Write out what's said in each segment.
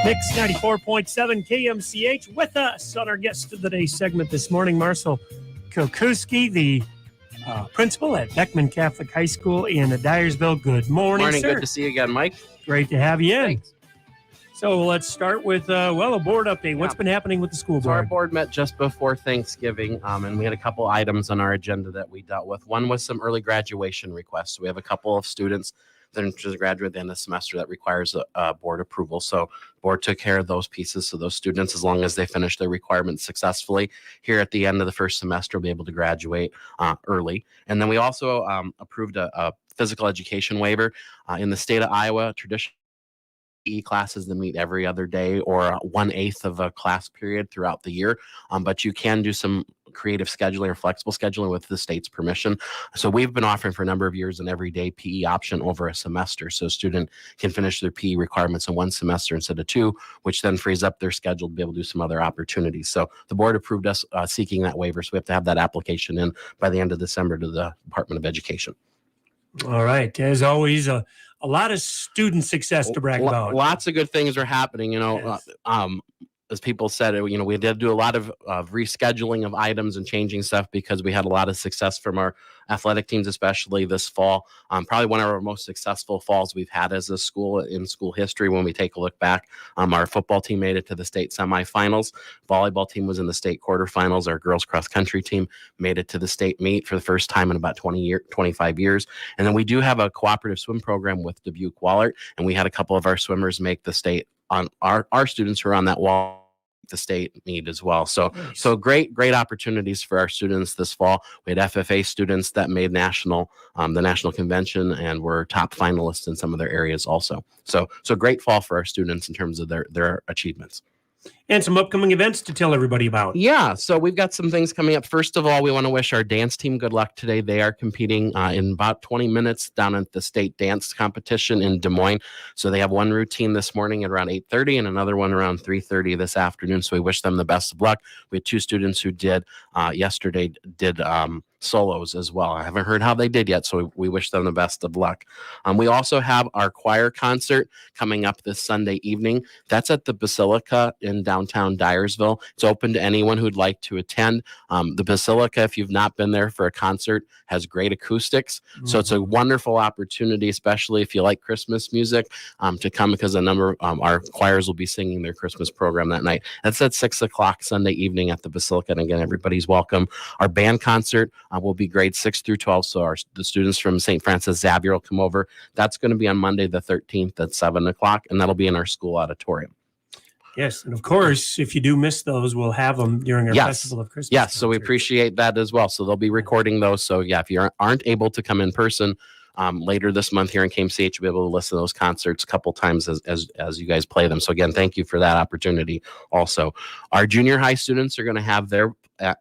Mix 94.7 KMCH with us on our Guest of the Day segment this morning, Marcel Kokuski, the principal at Beckman Catholic High School in Dyersville. Good morning, sir. Good to see you again, Mike. Great to have you in. Thanks. So let's start with, a board update. What's been happening with the school board? So our board met just before Thanksgiving, and we had a couple items on our agenda that we dealt with. One was some early graduation requests. We have a couple of students that are interested to graduate at the end of the semester that requires a board approval. So board took care of those pieces. So those students, as long as they finish their requirements successfully here at the end of the first semester, will be able to graduate early. And then we also approved a physical education waiver in the state of Iowa. Traditional classes that meet every other day or 1/8 of a class period throughout the year. But you can do some creative scheduling or flexible scheduling with the state's permission. So we've been offering for a number of years an everyday PE option over a semester. So a student can finish their PE requirements in one semester instead of two, which then frees up their schedule to be able to do some other opportunities. So the board approved us seeking that waiver. So we have to have that application in by the end of December to the Department of Education. All right. As always, a lot of student success to brag about. Lots of good things are happening, Yes. As people said, we did do a lot of rescheduling of items and changing stuff because we had a lot of success from our athletic teams, especially this fall. Probably one of our most successful falls we've had as a school in school history when we take a look back. Our football team made it to the state semifinals. Volleyball team was in the state quarterfinals. Our girls cross country team made it to the state meet for the first time in about 25 years. And then we do have a cooperative swim program with Dubuque Wahlert, and we had a couple of our swimmers make the state on our students who are on that wall the state meet as well. So Nice. So great opportunities for our students this fall. We had FFA students that made the national convention and were top finalists in some of their areas also. So great fall for our students in terms of their achievements. And some upcoming events to tell everybody about. Yeah, so we've got some things coming up. First of all, we want to wish our dance team good luck today. They are competing in about 20 minutes down at the state dance competition in Des Moines. So they have one routine this morning at around 8:30 and another one around 3:30 this afternoon. So we wish them the best of luck. We had two students who did yesterday did solos as well. I haven't heard how they did yet, so we wish them the best of luck. We also have our choir concert coming up this Sunday evening. That's at the Basilica in downtown Dyersville. It's open to anyone who'd like to attend. The Basilica, if you've not been there for a concert, has great acoustics. So it's a wonderful opportunity, especially if you like Christmas music, to come because a number of our choirs will be singing their Christmas program that night. That's at 6:00 Sunday evening at the Basilica. And again, everybody's welcome. Our band concert will be grades 6 through 12. So the students from St. Francis Xavier will come over. That's going to be on Monday the 13th at 7:00, and that'll be in our school auditorium. Yes, and of course, if you do miss those, we'll have them during our Festival of Christmas. Yes, so we appreciate that as well. So they'll be recording those. So yeah, if you aren't able to come in person later this month here in KMCH, you'll be able to listen to those concerts a couple times as you guys play them. So again, thank you for that opportunity. Also, our junior high students are going to have their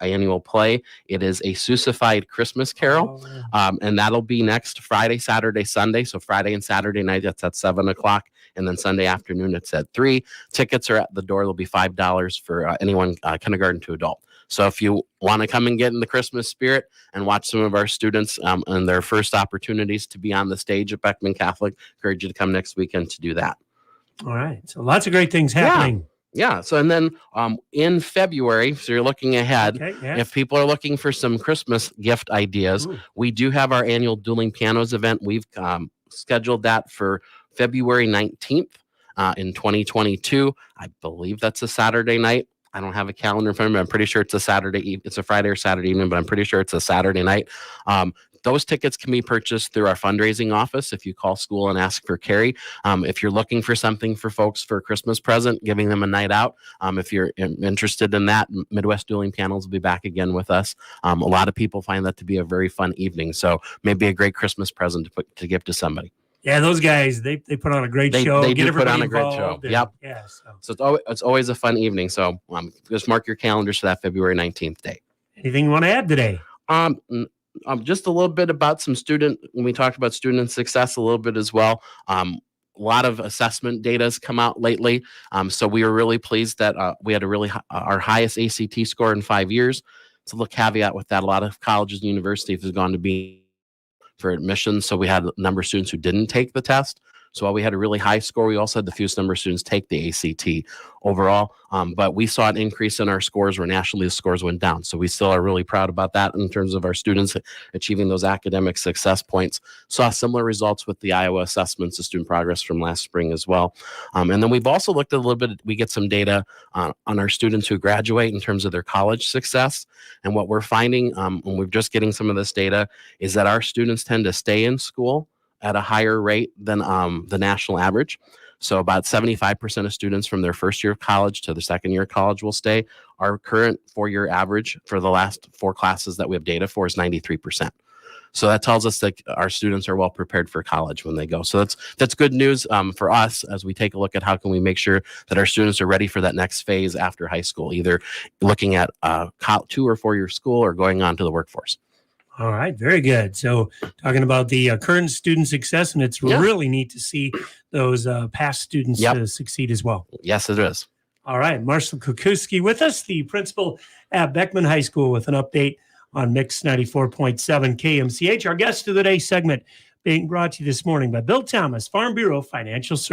annual play. It is a Seussified Christmas Carol, and that'll be next Friday, Saturday, Sunday. So Friday and Saturday night, that's at 7:00, and then Sunday afternoon, it's at 3:00. Tickets are at the door. They'll be $5 for anyone kindergarten to adult. So if you want to come and get in the Christmas spirit and watch some of our students and their first opportunities to be on the stage at Beckman Catholic, encourage you to come next weekend to do that. All right. So lots of great things happening. Yeah. So, and then in February, so you're looking ahead, if people are looking for some Christmas gift ideas, we do have our annual Dueling Pianos event. We've scheduled that for February 19th in 2022. I believe that's a Saturday night. I don't have a calendar in front of me. I'm pretty sure it's a It's a Friday or Saturday evening, but I'm pretty sure it's a Saturday night. Those tickets can be purchased through our fundraising office if you call school and ask for Carrie. If you're looking for something for folks for a Christmas present, giving them a night out, if you're interested in that, Midwest Dueling Pianos will be back again with us. A lot of people find that to be a very fun evening. So maybe a great Christmas present to give to somebody. Yeah, those guys, they put on a great show. They do put on a great show. Yep. Yeah, so it's always a fun evening. So just mark your calendars for that February 19th day. Anything you want to add today? Just a little bit about when we talked about student success a little bit as well. A lot of assessment data has come out lately. So we were really pleased that we had our highest ACT score in 5 years. It's a little caveat with that. A lot of colleges and universities have gone to be for admission. So we had a number of students who didn't take the test. So while we had a really high score, we also had the fewest number of students take the ACT overall. But we saw an increase in our scores where nationally the scores went down. So we still are really proud about that in terms of our students achieving those academic success points. Saw similar results with the Iowa assessments of student progress from last spring as well. And then we've also looked at a little bit, we get some data on our students who graduate in terms of their college success. And what we're finding, and we're just getting some of this data, is that our students tend to stay in school at a higher rate than the national average. So about 75% of students from their first year of college to the second year of college will stay. Our current 4-year average for the last 4 classes that we have data for is 93%. So that tells us that our students are well prepared for college when they go. So that's good news for us as we take a look at how can we make sure that our students are ready for that next phase after high school, either looking at 2 or 4 year school or going on to the workforce. All right, very good. So talking about the current student success, and it's really neat to see those past students succeed as well. Yes, it is. All right, Marshall Kukuski with us, the principal at Beckman High School, with an update on Mix 94.7 KMCH. Our guest of the day segment being brought to you this morning by Bill Thomas, Farm Bureau Financial Services.